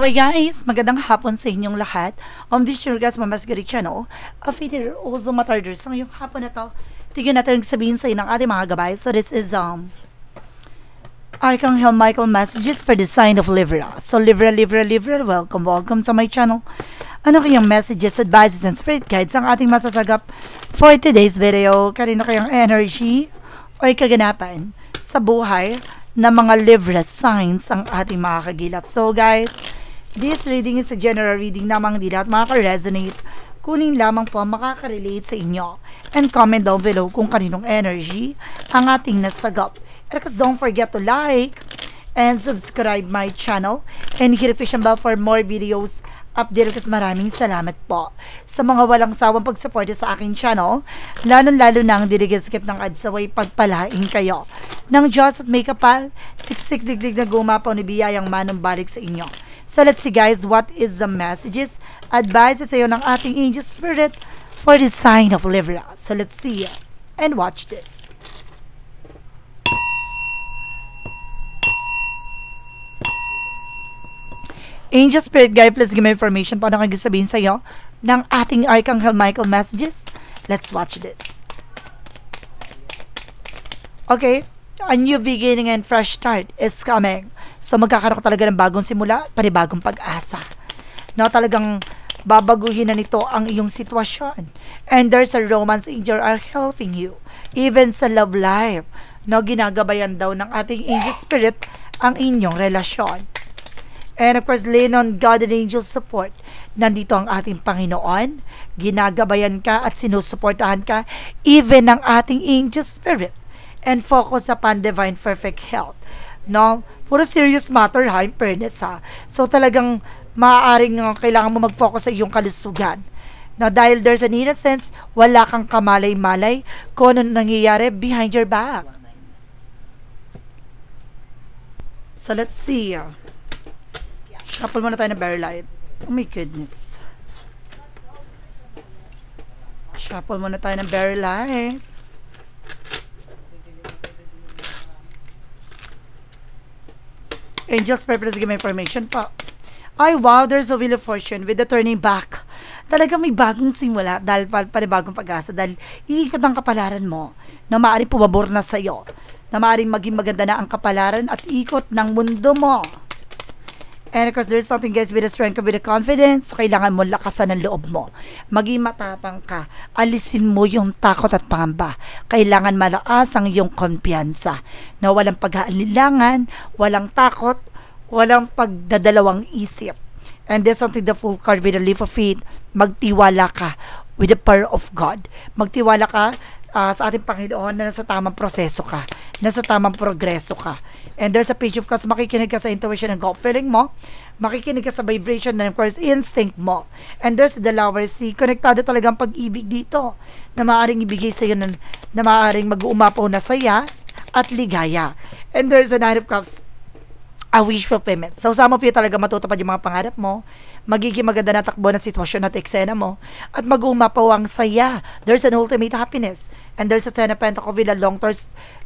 Hi guys! Magandang hapon sa inyong lahat. This is your guys, Mama's Gary Channel. After also matarders. So ngayong hapon na to, tignan natin sabihin sa inyo ng ating mga gabay. So this is Archangel Michael messages for the sign of Libra. So Libra, welcome to my channel. Ano kayang messages, advices, and spirit guides ang ating masasagap for today's video? Kanino kayang energy o kaganapan sa buhay na mga Libra signs ang ating mga kagilap. So guys, this reading is a general reading namang di lahat makaka-resonate. Kunin lamang po makaka-relate sa inyo. And comment down below kung kaninong energy ang ating nasagap. And because don't forget to like and subscribe my channel and hit the notification bell for more videos update. Kasi maraming salamat po sa mga walang sawang pagsuporta sa aking channel, lalo na ang skip ng ads away. Pagpalain kayo ng Diyos at may kapal, siksik diglig na gumapaw ni biyayang manumbalik sa inyo. So let's see guys, what is the messages, advices sa iyo ng ating angel spirit for the sign of Libra. So let's see and watch this. Angel Spirit Guide, please give me information paano kang sabihin sa iyo ng ating Archangel Michael messages. Let's watch this. Okay, a new beginning and fresh start is coming. So magkakaroon ka talaga ng bagong simula, panibagong pag-asa. No, talagang babaguhin na nito ang iyong sitwasyon. And there's a romance angel are helping you. Even sa love life, no, ginagabayan daw ng ating angel spirit ang inyong relasyon. And of course, lean on God and angel support. Nandito ang ating Panginoon. Ginagabayan ka at sinusuportahan ka even ng ating angel spirit. And focus upon divine perfect health. No? Puro serious matter ha, in fairness ha. So talagang maaaring kailangan mo mag-focus sa iyong kalusugan. No, dahil there's an innocence, wala kang kamalay-malay kung ano nangyayari behind your back. So let's see. Shuffle muna tayo na Very Light. Oh my goodness. Shuffle muna tayo ng Very Light. Angels, purpose, give me information pa. Ay, wow, there's a wheel of fortune with the turning back. Talaga may bagong simula dahil panibagong pag-asa dahil iikot ang kapalaran mo na maaaring pumabor na sa'yo. Na maaaring maging maganda na ang kapalaran at ikot ng mundo mo. And of course, there's something guys with the strength, with the confidence. So, kailangan mo lakasan ng loob mo. Maging matapang ka. Alisin mo yung takot at pangamba. Kailangan malakas ang iyong kumpiyansa. Na walang pag-aalilangan, walang takot, walang pagdadalawang isip. And there's something, the full card with the leaf of faith. Magtiwala ka with the power of God. Magtiwala ka sa ating Panginoon na nasa tamang proseso ka. Nasa tamang progreso ka. And there's a page of cards, makikinig ka sa intuition and gut feeling mo, makikinig ka sa vibration and of course instinct mo. And there's the Lover Sea, konektado talagang pag-ibig dito na maaaring ibigay sa iyo na maaaring mag-uumapaw na saya at ligaya. And there's the Knight of Cups, a wish fulfillment. So sama po talaga matutupad yung mga pangarap mo, magiging maganda na takbo na sitwasyon at eksena mo, at mag-uumapaw ang saya. There's an ultimate happiness. And there's a Ten of Pentacles with a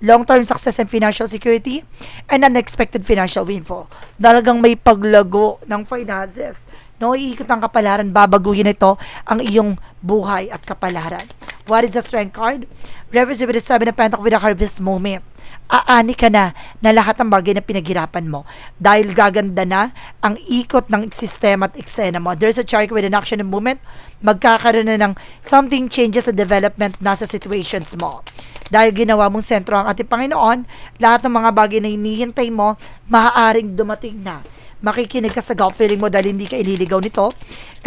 long-term success and financial security and unexpected financial windfall. Talagang may paglago ng finances. No, iikot ang kapalaran, babaguhin ito ang iyong buhay at kapalaran. What is the Strength card? Represent with the Seven of Pentacles with a harvest moment. Aani ka na lahat ng bagay na pinaghirapan mo dahil gaganda na ang ikot ng sistema at eksena mo. There's a chart with an action and movement. Magkakaroon na ng something changes and development nasa situations mo. Dahil ginawa mong sentro ang ating Panginoon, lahat ng mga bagay na hinihintay mo, maaaring dumating na. Makikinig ka sa gut feeling mo dahil hindi ka ililigaw nito.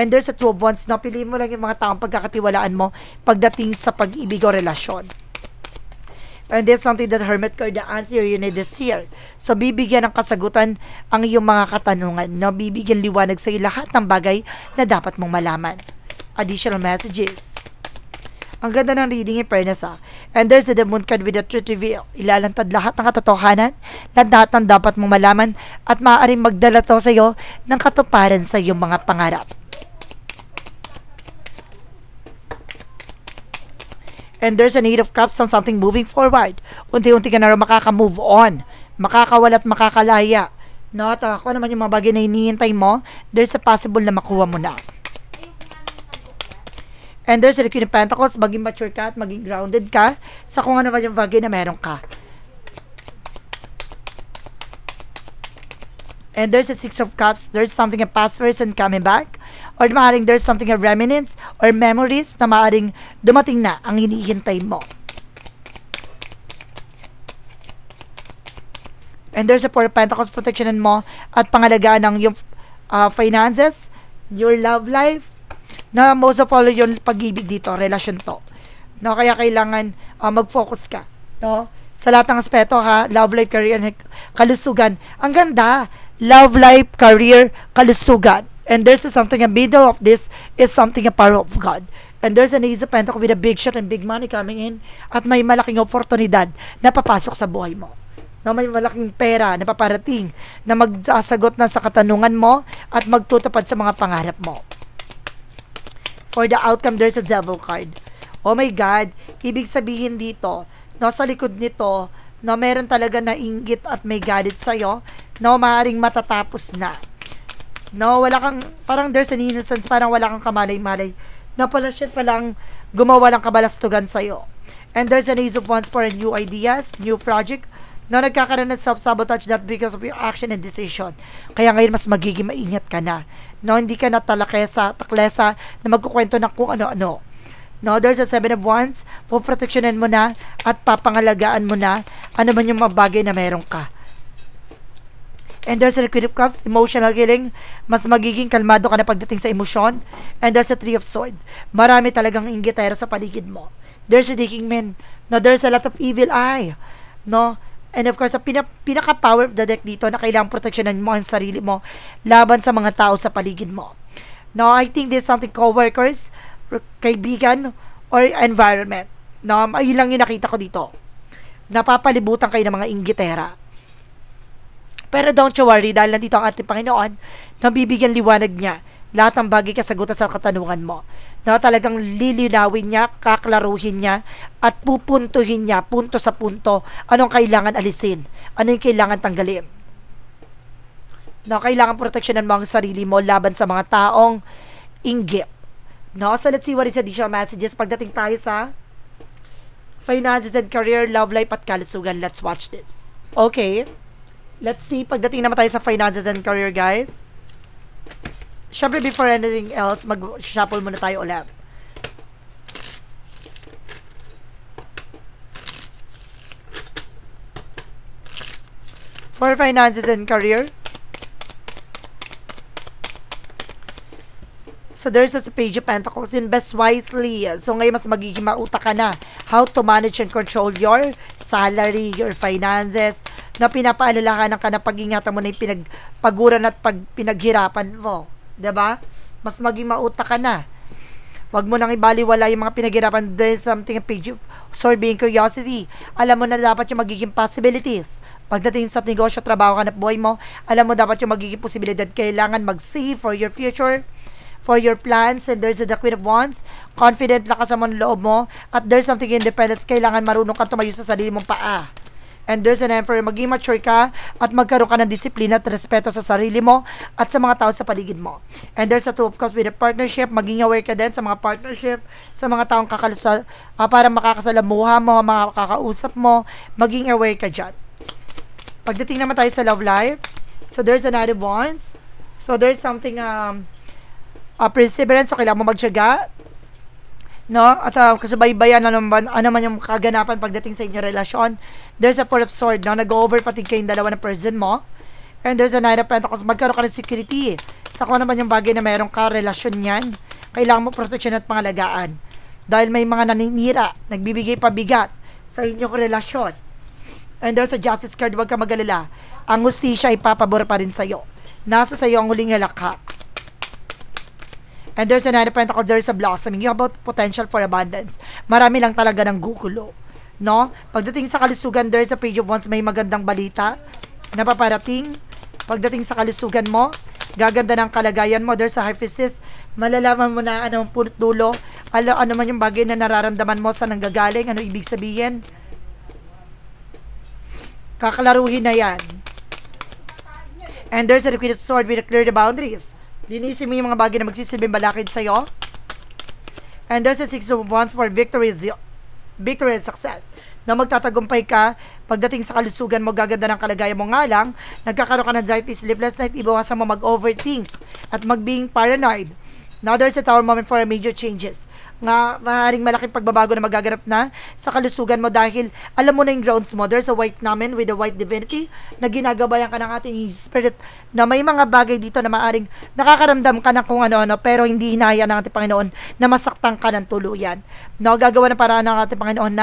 And there's a Two of Wands na piliin mo lang yung mga taong pagkakatiwalaan mo pagdating sa pag-ibig o relasyon. And there's something that Hermit card, the answer you need is here. So, bibigyan ng kasagutan ang iyong mga katanungan. No? Bibigyan liwanag sa iyo lahat ng bagay na dapat mong malaman. Additional messages. Ang ganda ng reading in fairness ha. And there's the Moon card with the truth reveal. Ilalantad lahat ng katotohanan, lahat ng dapat mong malaman, at maaaring magdala to sa iyo ng katuparan sa iyong mga pangarap. And there's a Eight of Cups on something moving forward. Unti-unti ka na rin makaka-move on. Makakawala at makakalaya No, at ako naman yung mga bagay na hinihintay mo, there's a possible na makuha mo na. And there's a Queen of Pentacles, maging mature ka at maging grounded ka sa kung ano naman yung bagay na meron ka. And there's a Six of Cups, there's something a past person coming back, or maaaring there's something a remnants or memories na maaaring dumating na ang hinihintay mo. And there's a Four of Pentacles, protectionan mo at pangalagaan ng yung finances, your love life, na most of all yung pag-ibig dito, relasyon to. No, kaya kailangan mag-focus ka, no? Sa lahat ng aspeto ha, love life, career, kalusugan. Ang ganda, love life, career, kalusugan. And there's something in the middle of this is something a power of God. And there's an Ace of Pentacles with a big shot and big money coming in at may malaking oportunidad na papasok sa buhay mo. No, may malaking pera na paparating na magsasagot na sa katanungan mo at magtutupad sa mga pangarap mo. For the outcome, there's a Devil card. Oh my God, ibig sabihin dito, no, sa likod nito, no, meron talaga na inggit at may galit sa'yo, no, maaaring matatapos na. No, wala kang, parang there's an innocence, parang wala kang kamalay-malay, na pala siya palang gumawa ng kabalastugan sa'yo. And there's an Ace of Wands for new ideas, new project, no, nagkakaroon ng self-sabotage that because of your action and decision. Kaya ngayon mas magiging maingat ka na. No, hindi ka na taklesa na magkukwento ng kung ano-ano. No, there's a Seven of Wands, puproteksyonan mo na at papangalagaan mo na ano man yung mga bagay na meron ka. And there's a Queen of Cups, emotional healing, mas magiging kalmado ka na pagdating sa emosyon. And there's a Three of Swords, marami talagang inggitera sa paligid mo. There's a Digging Man, no, there's a lot of evil eye, no. And of course, ang pinaka-power of the deck dito na kailangang proteksyonan mo ang sarili mo laban sa mga tao sa paligid mo. No, I think there's something co-workers, kaibigan, or environment. No, ayun lang yung nakita ko dito. Napapalibutan kayo ng mga inggitera. Pero don't you worry, dahil nandito ang ating Panginoon na bibigyan liwanag niya lahat ng bagay kasagutan sa katanungan mo. Na talagang lilinawin niya, kaklaruhin niya, at pupuntuhin niya, punto sa punto, anong kailangan alisin, ano yung kailangan tanggalin. No, kailangan proteksyonan mo ang sarili mo laban sa mga taong inggit. No, so let's see what is additional messages pagdating tayo sa finances and career, love life, at kalusugan. Let's watch this. Okay, let's see pagdating naman tayo sa finances and career, guys. Siyempre, before anything else, mag-shuffle muna tayo ulit. For finances and career. So, there's a Page of Pentacles. Invest wisely. So, ngayon mas magiging mautak ka na. How to manage and control your salary, your finances. Na pinapaalalahanan ka na pag-ingatan mo na yung pinagpaguran at pinaghirapan mo. Diba? Mas maging mautak ka na. Huwag mo nang ibaliwala yung mga pinaghirapan. There's something a Page of Swords being curiosity. Alam mo na dapat yung magiging possibilities. Pagdating sa negosyo, trabaho, hanap buhay mo, alam mo dapat yung magiging posibilidad. Kailangan mag-save for your future, for your plans. And there's the Queen of Wands. Confident, lakas mo ng loob mo. At there's something independence. Kailangan marunong ka tumayo sa sarili mong paa. And there's an Emperor, maging mature ka at magkaroon ka ng disiplina at respeto sa sarili mo at sa mga tao sa paligid mo. And there's a Two of Cups with a partnership, maging aware ka din sa mga partnership, sa mga taong para makakasalamuha mo, mga kakausap mo, maging aware ka dyan. Pagdating naman tayo sa love life, so there's another Wands. So there's something, perseverance, so kailangan mo magtiyaga. No, at kasabaybayan ano man yung kaganapan pagdating sa inyong relasyon. There's a Four of Swords, no, nag-overpatig kayong dalawa na person mo. And there's a Knight of Pentacles, magkaroon ka ng security sa kung naman yung bagay na meron ka, relasyon yan. Kailangan mo protection at pangalagaan. Dahil may mga naninira, nagbibigay pabigat sa inyong relasyon. And there's a Justice card, huwag ka mag-alala. Ang hustisya ay papabor pa rin sa'yo. Nasa sa'yo ang huling halakha. And there's a Nine of Pentacles, there's a blossoming. You have potential for abundance. Marami lang talaga ng gugulo. No? Pagdating sa kalusugan, there's a Page of Wands, may magandang balita na paparating. Pagdating sa kalusugan mo, gaganda ng kalagayan mo. There's a High Priestess, malalaman mo na anong punot dulo, ano man yung bagay na nararamdaman mo, saan nanggagaling, ano ibig sabihin. Kakalaruhin na yan. And there's a Queen of Swords with a clear the boundaries. Linisin mo yung mga bagay na magsisilbing balakid sa'yo. And there's a Six of Wands for victory and success. Na magtatagumpay ka, pagdating sa kalusugan mo, gaganda ng kalagayan mo nga lang, nagkakaroon ka ng anxiety, sleepless night, ibawasan mo mag-overthink at mag-being paranoid. Now there's a tower moment for major changes. Nga maaaring malaking pagbabago na magaganap na sa kalusugan mo dahil alam mo na yung grounds mo. There's a white namin with a white divinity na ginagabayan ka ng ating spirit na may mga bagay dito na maaaring nakakaramdam ka ng kung ano-ano pero hindi hinahayaan ng ating Panginoon na masaktan ka ng tuluyan. No, gagawa ng paraan ng ating Panginoon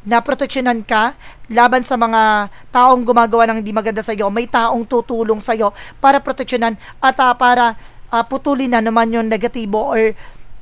na proteksyonan ka laban sa mga taong gumagawa ng hindi maganda sa iyo. May taong tutulong sa iyo para proteksyonan at para putulin na naman yung negatibo or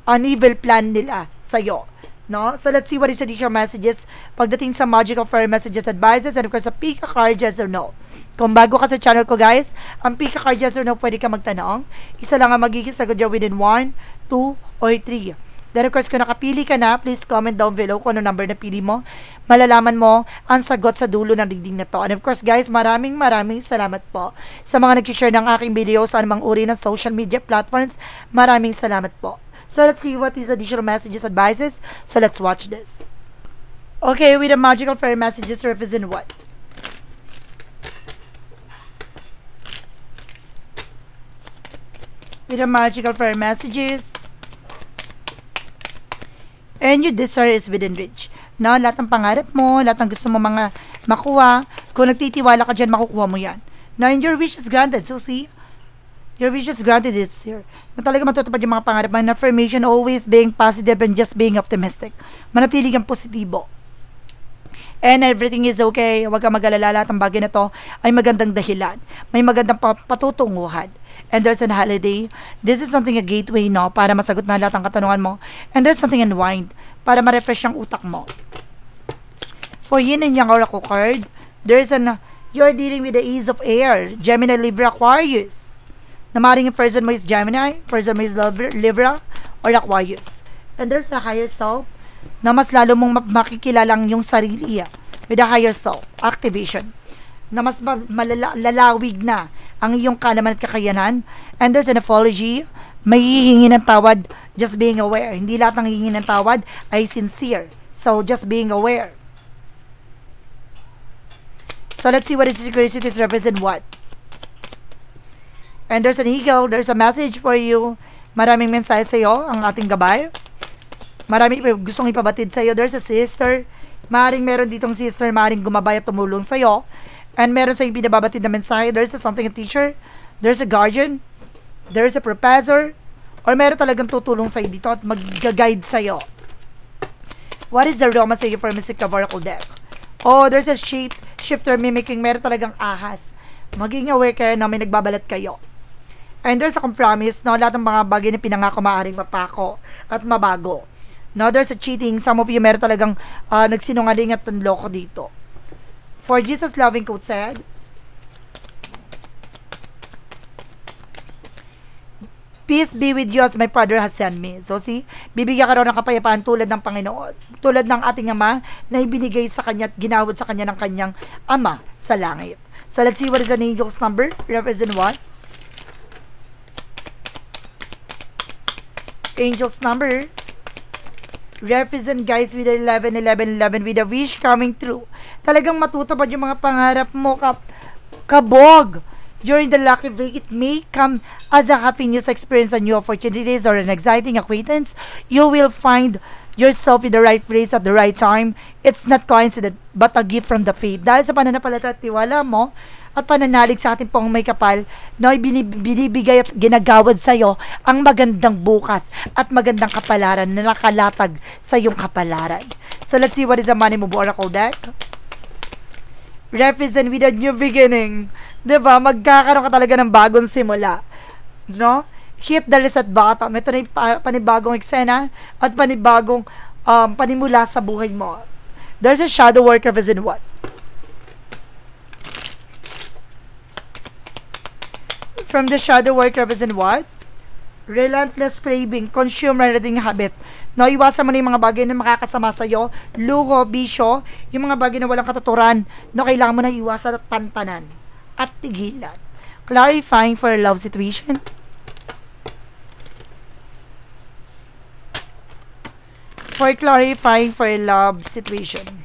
an evil plan nila sa'yo. No? So, let's see what is additional messages pagdating sa magical fire messages, advices, and of course, sa Pika card, yes or no. Kung bago ka sa channel ko, guys, ang Pika card, yes or no, pwede ka magtanong. Isa lang ang magiging sagot dyan within 1, 2, or 3. Then, of course, kung nakapili ka na, please comment down below kung ano number na pili mo. Malalaman mo ang sagot sa dulo ng reading na to. And of course, guys, maraming salamat po sa mga nag-share ng aking video sa anumang uri ng social media platforms. Maraming salamat po. So, let's see what is additional messages, advices. So, let's watch this. Okay, with the magical fairy messages represent what? With the magical fairy messages. And your desire is within reach. No, lahat ng pangarap mo, lahat ng gusto mo mga makuha, kung nagtitiwala ka dyan, makukuha mo yan. Now, and your wish is granted. So, see? Your wish is granted, it's here. Na talaga matutupad yung mga pangarap. May affirmation, always being positive and just being optimistic. Manatili kang positibo. And everything is okay. Huwag kang mag-alala. Lahat ng bagay na to ay magandang dahilan. May magandang patutunguhan. And there's an holiday. This is something a gateway, no? Para masagot na lahat ng katanungan mo. And there's something unwind. Para ma-refresh ang utak mo. For yin and yang oracle card, there's you're dealing with the ease of air. Gemini, Libra, Aquarius. Na maaaring yung person mo is Gemini, person mo is Libra, or Aquarius. And there's the higher self na mas lalo mong makikilalang yung sarili with the higher self activation na mas lalawig na ang iyong kalaman at kakayanan. And there's an apology, may hihingi ng tawad, just being aware. Hindi lahat ng hihingi ng tawad ay sincere. So, just being aware. So, let's see what is synchronicities represent what. And there's an eagle, there's a message for you. Maraming mensahe sa iyo, ang ating gabay. Maraming gustong ipabatid sa iyo. There's a sister. Maring meron ditong sister, maring gumabay at tumulong sa iyo. And meron sa iyo pinababatid na mensahe. There's something a teacher. There's a guardian. There's a professor. Or meron talagang tutulong sa iyo dito at mag-guide sa iyo. What is the Roma sa iyo for Mystic Oracle deck? Oh, there's a shifter mimicking. Meron talagang ahas. Maging aware kayo na may nagbabalat kayo. And there's a compromise, no? Lahat ng mga bagay na pinangako maaaring mapako at mabago. No, there's a cheating. Some of you meron talagang nagsinungaling at panloko dito. For Jesus loving quote said, peace be with you as my Father has sent me. So see, bibigyan ka raw ng kapayapaan tulad ng Panginoon, tulad ng ating Ama na ibinigay sa Kanya at ginawad sa Kanya ng Kanyang Ama sa langit. So let's see what is an angel's number. Represent what? Angel's number represent, guys, with 11, 11, 11 with a wish coming true. Talagang matutupad yung mga pangarap mo, kabog. During the lucky break, it may come as a happy news experience, a new opportunities, or an exciting acquaintance. You will find yourself in the right place at the right time. It's not coincidence, but a gift from the fate. Dahil sa pananampalataya at tiwala mo, at pananalig sa ating pong may kapal na binibigay at ginagawad sa iyo ang magandang bukas at magandang kapalaran na nakalatag sa iyong kapalaran. So let's see what is the Money Move Oracle deck. Represent with a new beginning. Diba? Magkakaroon ka talaga ng bagong simula. No? Hit the reset button. Ito na yung panibagong eksena at panibagong panimula sa buhay mo. There's a shadow work represent what? From the shadow work represent what? Relentless craving, consumer reading habit. No, iwasan mo na yung mga bagay na makakasama sa'yo, luho, bisyo, yung mga bagay na walang katuturan, no, kailangan mo na iwasan at tantanan at tigilan. Clarifying for a love situation. For clarifying for a love situation.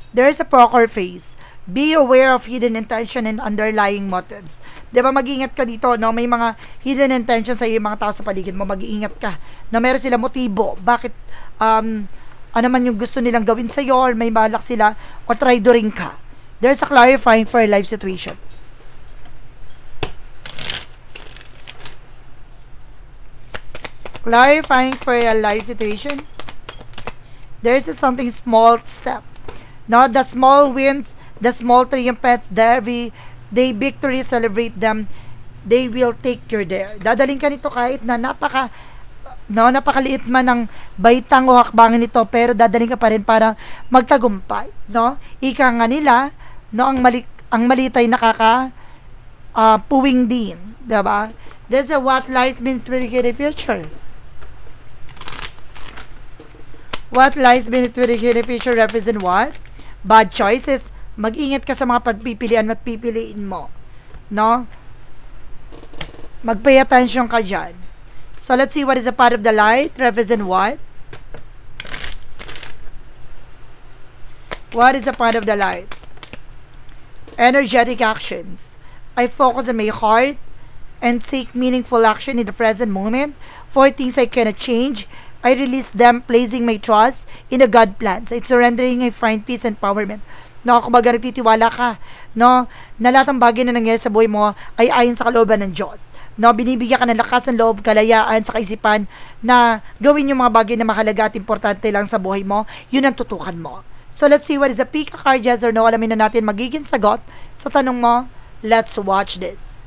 There is a poker face. Be aware of hidden intention and underlying motives. Diba, mag-iingat ka dito, no? May mga hidden intention sa iyo, mga tao sa paligid mo, mag-iingat ka. Na meron sila motibo. Bakit, ano man yung gusto nilang gawin sa iyo, or may balak sila, o traidoring ka. There's a clarifying for a life situation. Clarifying for a life situation. There is something small step. No, the small wins, the small triumphs, they victory, celebrate them. They will take you there. Dadaling ka nito kahit na napakaliit man ng baitang o hakbangin nito, pero dadaling ka pa rin para magtagumpay, no? Ika nga nila, no, ang malitay nakaka puwing din, diba? This is what lies beneath the future. What lies beneath the future represent what? Bad choices. Mag-ingat ka sa mga pagpipilian at pipiliin mo. No? Mag-pay attention ka dyan. So, let's see what is a part of the light. Represent what? What is a part of the light? Energetic actions. I focus on my heart and take meaningful action in the present moment. For things I cannot change, I release them, placing my trust in the God plans. It's surrendering, I find peace and empowerment. No, kumbaga nagtitiwala ka, no, na lahat ng bagay na nangyayari sa buhay mo ay ayon sa kalooban ng Diyos. No, binibigyan ka ng lakas ng loob, kalayaan sa kaisipan na gawin yung mga bagay na mahalaga at importante lang sa buhay mo, yun ang tutukan mo. So, let's see what is a pick, a card, yes or no. Alamin na natin magiging sagot sa tanong mo. Let's watch this.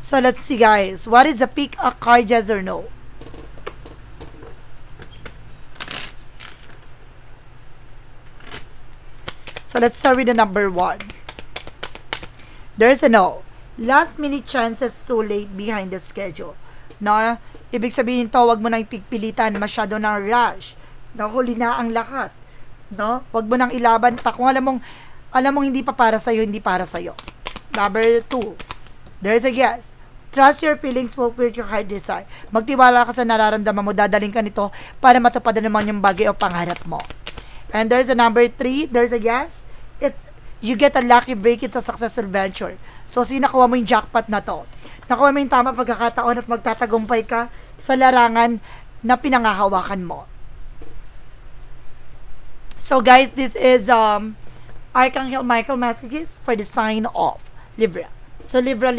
So, let's see guys. What is a pick, a card, yes or no? So, let's start with the number 1. There's a no. Last minute chances too late behind the schedule. No? Ibig sabihin to, wag mo nang ipigpilitan, masyado na rush. No? Huli na ang lahat. No? Wag mo nang ilaban pa. Kung alam mong hindi pa para sa'yo, hindi para sa'yo. Number 2. There's a yes. Trust your feelings, fulfill your heart desire. Magtiwala ka sa nararamdaman mo, dadaling ka nito para matupad naman yung bagay o pangarap mo. And there's a number 3. There's a yes. You get a lucky break into a successful venture. So, nakuha mo yung jackpot na to. Nakuha mo yung tamang pagkakataon at magtatagumpay ka sa larangan na pinangahawakan mo. So, guys, this is Archangel Michael messages for the sign of Libra. So, Libra,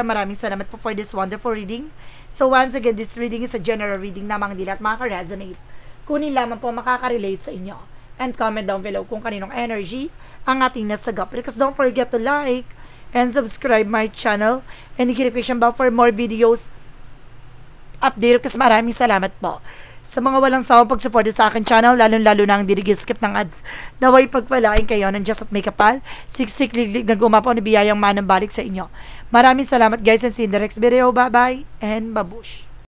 maraming salamat po for this wonderful reading. So, once again, this reading is a general reading na mga dilat makaka-resonate. Kunin lamang po makaka-relate sa inyo. And comment down below kung kaninong energy ang ating nasagap. Because don't forget to like and subscribe my channel and hit notification bell for more videos update. Kasi maraming salamat po sa mga walang sawang pagsuporta sa akin channel, lalo-lalo na ang skip ng ads. Naway pagpalain kayo ng Diyos at may kapal, siksik-liglig na gumapaw na biyayang manang balik sa inyo. Maraming salamat guys and see you in the next video. Bye-bye and babush.